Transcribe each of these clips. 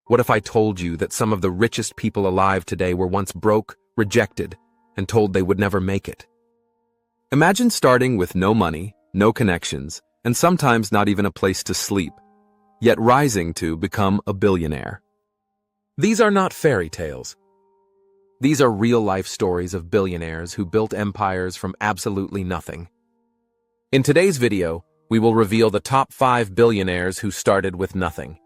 What if I told you that some of the richest people alive today were once broke, rejected, and told they would never make it? Imagine starting with no money, no connections, and sometimes not even a place to sleep, yet rising to become a billionaire. These are not fairy tales. These are real-life stories of billionaires who built empires from absolutely nothing. In today's video, we will reveal the top 5 billionaires who started with nothing.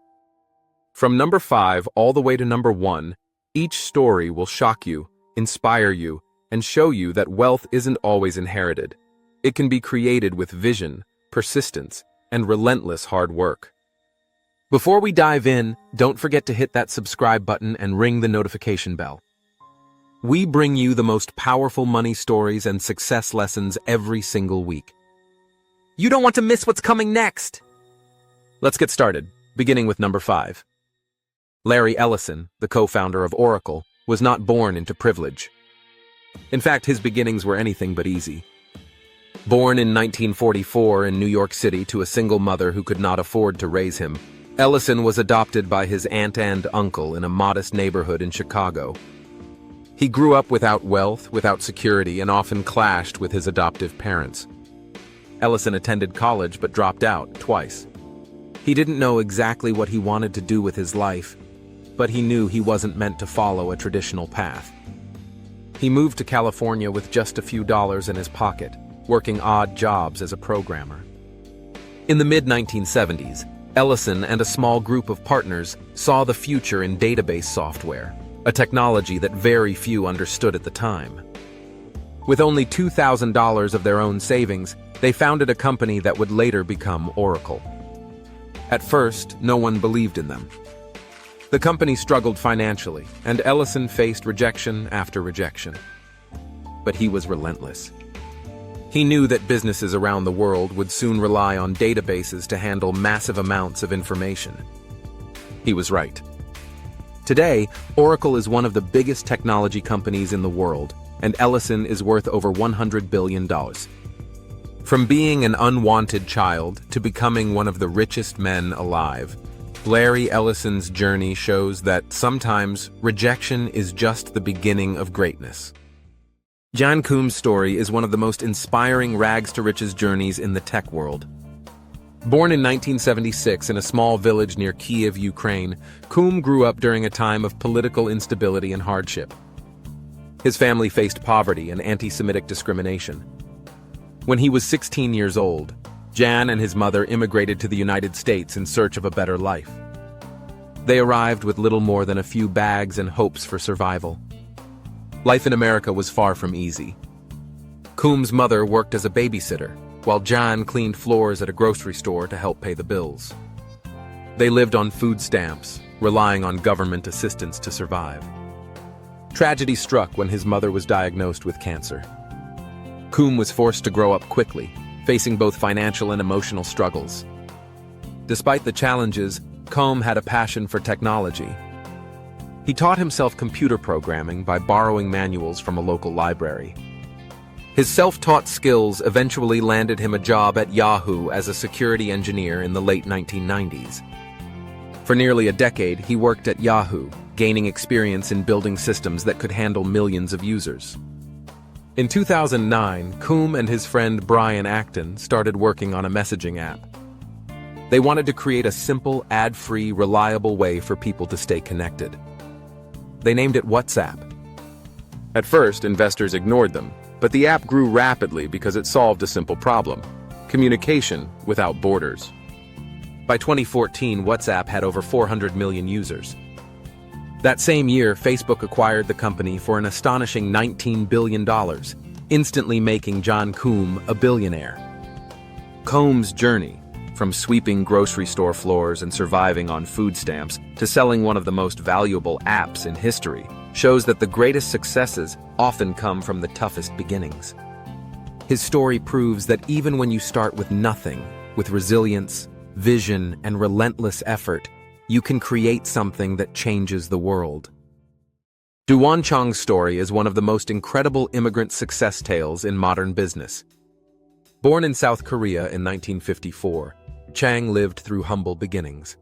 From number 5 all the way to number 1, each story will shock you, inspire you, and show you that wealth isn't always inherited. It can be created with vision, persistence, and relentless hard work. Before we dive in, don't forget to hit that subscribe button and ring the notification bell. We bring you the most powerful money stories and success lessons every single week. You don't want to miss what's coming next! Let's get started, beginning with number 5. Larry Ellison, the co-founder of Oracle, was not born into privilege. In fact, his beginnings were anything but easy. Born in 1944 in New York City to a single mother who could not afford to raise him, Ellison was adopted by his aunt and uncle in a modest neighborhood in Chicago. He grew up without wealth, without security, and often clashed with his adoptive parents. Ellison attended college but dropped out twice. He didn't know exactly what he wanted to do with his life, but he knew he wasn't meant to follow a traditional path. He moved to California with just a few dollars in his pocket, working odd jobs as a programmer. In the mid-1970s, Ellison and a small group of partners saw the future in database software, a technology that very few understood at the time. With only $2,000 of their own savings, they founded a company that would later become Oracle. At first, no one believed in them. The company struggled financially, and Ellison faced rejection after rejection. But he was relentless. He knew that businesses around the world would soon rely on databases to handle massive amounts of information. He was right. Today, Oracle is one of the biggest technology companies in the world, and Ellison is worth over $100 billion. From being an unwanted child to becoming one of the richest men alive, Larry Ellison's journey shows that sometimes rejection is just the beginning of greatness. Jan Koum's story is one of the most inspiring rags-to-riches journeys in the tech world. Born in 1976 in a small village near Kiev, Ukraine, Koum grew up during a time of political instability and hardship. His family faced poverty and anti-Semitic discrimination. When he was 16 years old, Jan and his mother immigrated to the United States in search of a better life. They arrived with little more than a few bags and hopes for survival. Life in America was far from easy. Koum's mother worked as a babysitter, while Jan cleaned floors at a grocery store to help pay the bills. They lived on food stamps, relying on government assistance to survive. Tragedy struck when his mother was diagnosed with cancer. Koum was forced to grow up quickly, facing both financial and emotional struggles. Despite the challenges, Koum had a passion for technology. He taught himself computer programming by borrowing manuals from a local library. His self-taught skills eventually landed him a job at Yahoo as a security engineer in the late 1990s. For nearly a decade, he worked at Yahoo, gaining experience in building systems that could handle millions of users. In 2009, Koum and his friend Brian Acton started working on a messaging app. They wanted to create a simple, ad-free, reliable way for people to stay connected. They named it WhatsApp. At first, investors ignored them, but the app grew rapidly because it solved a simple problem: communication without borders. By 2014, WhatsApp had over 400 million users. That same year, Facebook acquired the company for an astonishing $19 billion, instantly making Jan Koum a billionaire. Koum's journey, from sweeping grocery store floors and surviving on food stamps to selling one of the most valuable apps in history, shows that the greatest successes often come from the toughest beginnings. His story proves that even when you start with nothing, with resilience, vision, and relentless effort, you can create something that changes the world. Duan Chang's story is one of the most incredible immigrant success tales in modern business. Born in South Korea in 1954, Chang lived through humble beginnings.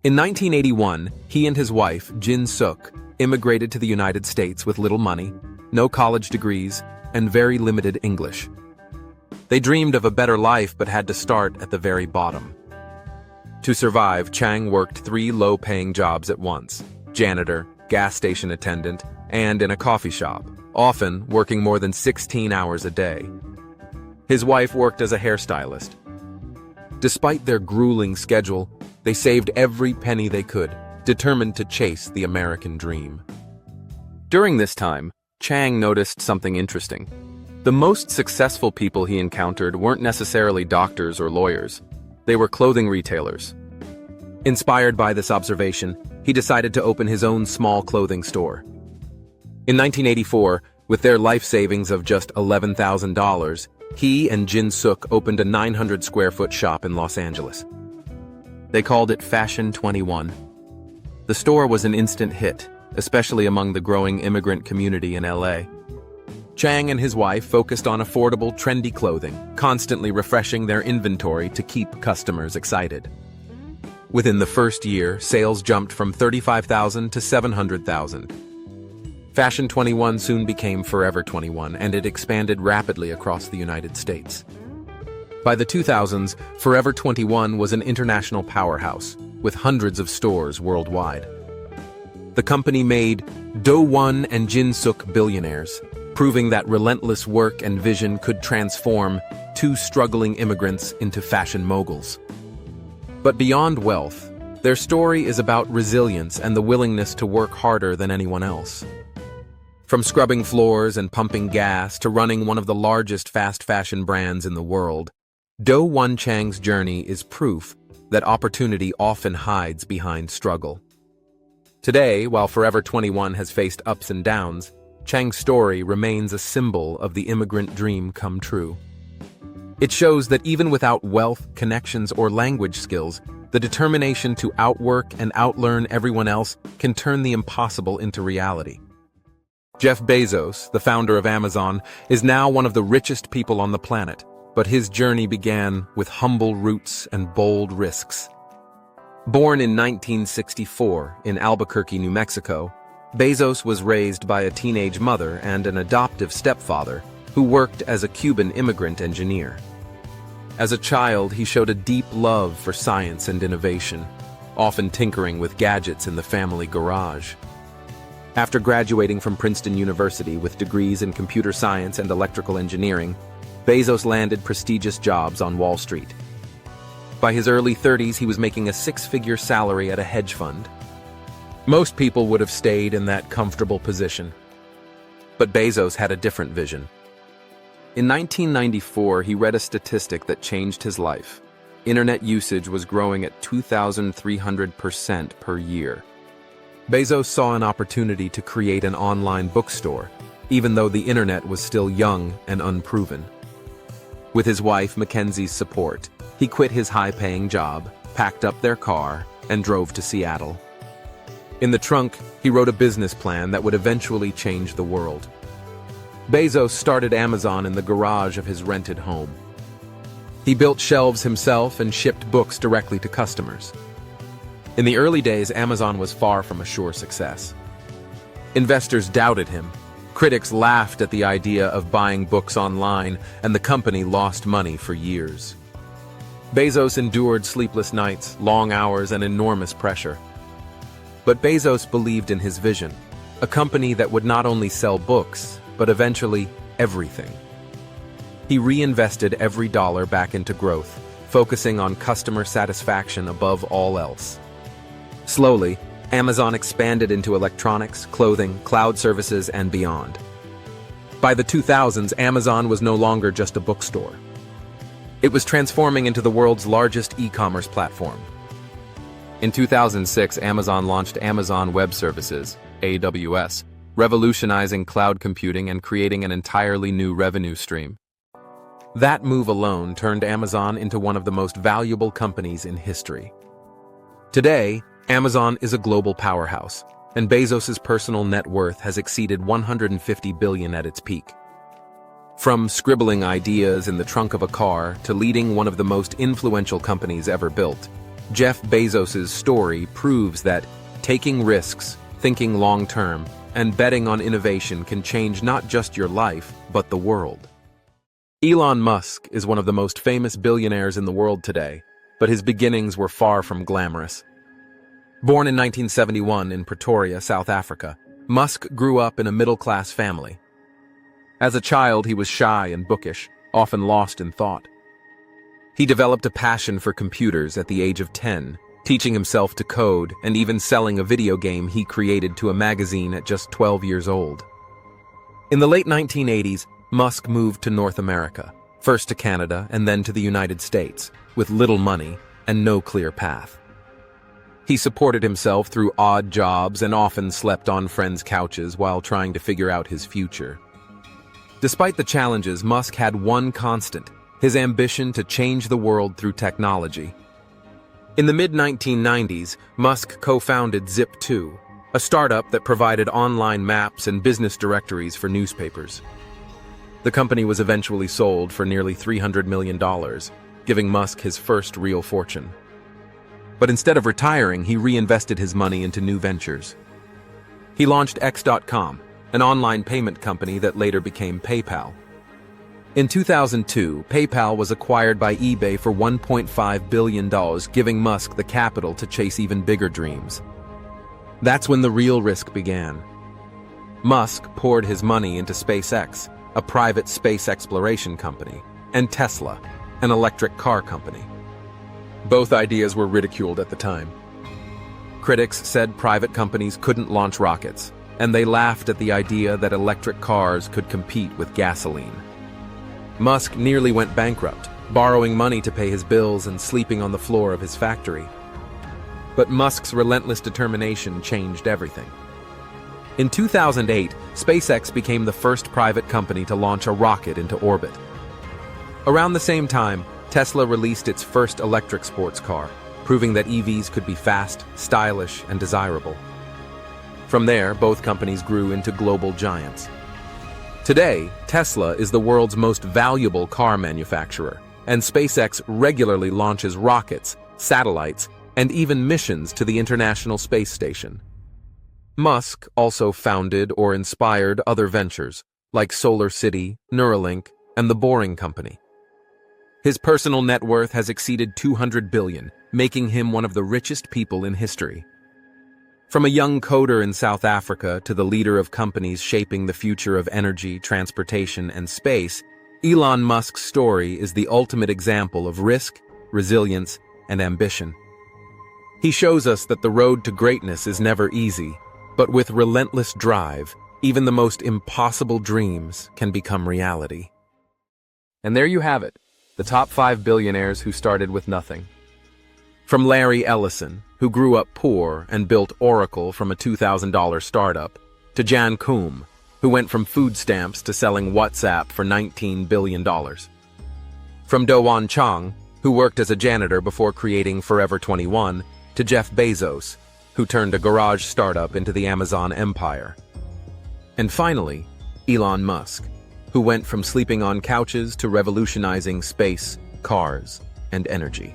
In 1981, he and his wife, Jin Suk, immigrated to the United States with little money, no college degrees, and very limited English. They dreamed of a better life but had to start at the very bottom. To survive, Chang worked 3 low-paying jobs at once: janitor, gas station attendant, and in a coffee shop, often working more than 16 hours a day. His wife worked as a hairstylist. Despite their grueling schedule, they saved every penny they could, determined to chase the American dream. During this time, Chang noticed something interesting. The most successful people he encountered weren't necessarily doctors or lawyers. They were clothing retailers. Inspired by this observation, he decided to open his own small clothing store. In 1984, with their life savings of just $11,000, he and Jin Suk opened a 900-square-foot shop in Los Angeles. They called it Fashion 21. The store was an instant hit, especially among the growing immigrant community in LA. Chang and his wife focused on affordable, trendy clothing, constantly refreshing their inventory to keep customers excited. Within the first year, sales jumped from 35,000 to 700,000. Fashion 21 soon became Forever 21, and it expanded rapidly across the United States. By the 2000s, Forever 21 was an international powerhouse, with hundreds of stores worldwide. The company made Do-won and Jin Suk billionaires, proving that relentless work and vision could transform 2 struggling immigrants into fashion moguls. But beyond wealth, their story is about resilience and the willingness to work harder than anyone else. From scrubbing floors and pumping gas to running one of the largest fast fashion brands in the world, Do-won Chang's journey is proof that opportunity often hides behind struggle. Today, while Forever 21 has faced ups and downs, Chang's story remains a symbol of the immigrant dream come true. It shows that even without wealth, connections, or language skills, the determination to outwork and outlearn everyone else can turn the impossible into reality. Jeff Bezos, the founder of Amazon, is now one of the richest people on the planet, but his journey began with humble roots and bold risks. Born in 1964 in Albuquerque, New Mexico, Bezos was raised by a teenage mother and an adoptive stepfather who worked as a Cuban immigrant engineer. As a child, he showed a deep love for science and innovation, often tinkering with gadgets in the family garage. After graduating from Princeton University with degrees in computer science and electrical engineering, Bezos landed prestigious jobs on Wall Street. By his early 30s, he was making a 6-figure salary at a hedge fund. Most people would have stayed in that comfortable position. But Bezos had a different vision. In 1994, he read a statistic that changed his life. Internet usage was growing at 2,300% per year. Bezos saw an opportunity to create an online bookstore, even though the internet was still young and unproven. With his wife Mackenzie's support, he quit his high-paying job, packed up their car, and drove to Seattle. In the trunk, he wrote a business plan that would eventually change the world. Bezos started Amazon in the garage of his rented home. He built shelves himself and shipped books directly to customers. In the early days, Amazon was far from a sure success. Investors doubted him. Critics laughed at the idea of buying books online, and the company lost money for years. Bezos endured sleepless nights, long hours, and enormous pressure. But Bezos believed in his vision, a company that would not only sell books, but eventually everything. He reinvested every dollar back into growth, focusing on customer satisfaction above all else. Slowly, Amazon expanded into electronics, clothing, cloud services, and beyond. By the 2000s, Amazon was no longer just a bookstore. It was transforming into the world's largest e-commerce platform. In 2006, Amazon launched Amazon Web Services, AWS, revolutionizing cloud computing and creating an entirely new revenue stream. That move alone turned Amazon into one of the most valuable companies in history. Today, Amazon is a global powerhouse, and Bezos's personal net worth has exceeded $150 billion at its peak. From scribbling ideas in the trunk of a car to leading one of the most influential companies ever built, Jeff Bezos's story proves that taking risks, thinking long-term, and betting on innovation can change not just your life, but the world. Elon Musk is one of the most famous billionaires in the world today, but his beginnings were far from glamorous. Born in 1971 in Pretoria, South Africa, Musk grew up in a middle-class family. As a child, he was shy and bookish, often lost in thought. He developed a passion for computers at the age of 10, teaching himself to code and even selling a video game he created to a magazine at just 12 years old. In the late 1980s, Musk moved to North America, first to Canada and then to the United States, with little money and no clear path. He supported himself through odd jobs and often slept on friends' couches while trying to figure out his future. Despite the challenges, Musk had one constant: his ambition to change the world through technology. In the mid-1990s, Musk co-founded Zip2, a startup that provided online maps and business directories for newspapers. The company was eventually sold for nearly $300 million, giving Musk his first real fortune. But instead of retiring, he reinvested his money into new ventures. He launched X.com, an online payment company that later became PayPal. In 2002, PayPal was acquired by eBay for $1.5 billion, giving Musk the capital to chase even bigger dreams. That's when the real risk began. Musk poured his money into SpaceX, a private space exploration company, and Tesla, an electric car company. Both ideas were ridiculed at the time. Critics said private companies couldn't launch rockets, and they laughed at the idea that electric cars could compete with gasoline. Musk nearly went bankrupt, borrowing money to pay his bills and sleeping on the floor of his factory. But Musk's relentless determination changed everything. In 2008, SpaceX became the first private company to launch a rocket into orbit. Around the same time, Tesla released its first electric sports car, proving that EVs could be fast, stylish, and desirable. From there, both companies grew into global giants. Today, Tesla is the world's most valuable car manufacturer, and SpaceX regularly launches rockets, satellites, and even missions to the International Space Station. Musk also founded or inspired other ventures, like Solar City, Neuralink, and the Boring Company. His personal net worth has exceeded $200 billion, making him one of the richest people in history. From a young coder in South Africa to the leader of companies shaping the future of energy, transportation, and space, Elon Musk's story is the ultimate example of risk, resilience, and ambition. He shows us that the road to greatness is never easy, but with relentless drive, even the most impossible dreams can become reality. And there you have it, the top 5 billionaires who started with nothing. From Larry Ellison, who grew up poor and built Oracle from a $2,000 startup, to Jan Koum, who went from food stamps to selling WhatsApp for $19 billion. From Do-Won Chang, who worked as a janitor before creating Forever 21, to Jeff Bezos, who turned a garage startup into the Amazon empire. And finally, Elon Musk, who went from sleeping on couches to revolutionizing space, cars, and energy.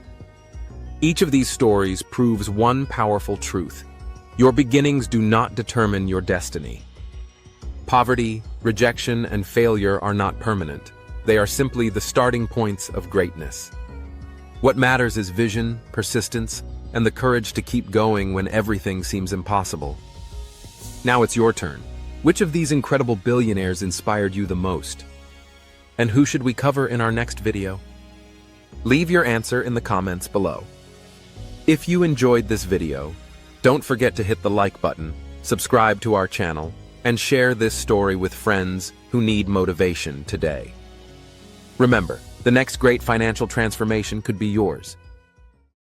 Each of these stories proves one powerful truth: your beginnings do not determine your destiny. Poverty, rejection, and failure are not permanent. They are simply the starting points of greatness. What matters is vision, persistence, and the courage to keep going when everything seems impossible. Now it's your turn. Which of these incredible billionaires inspired you the most? And who should we cover in our next video? Leave your answer in the comments below. If you enjoyed this video, don't forget to hit the like button, subscribe to our channel, and share this story with friends who need motivation today. Remember, the next great financial transformation could be yours.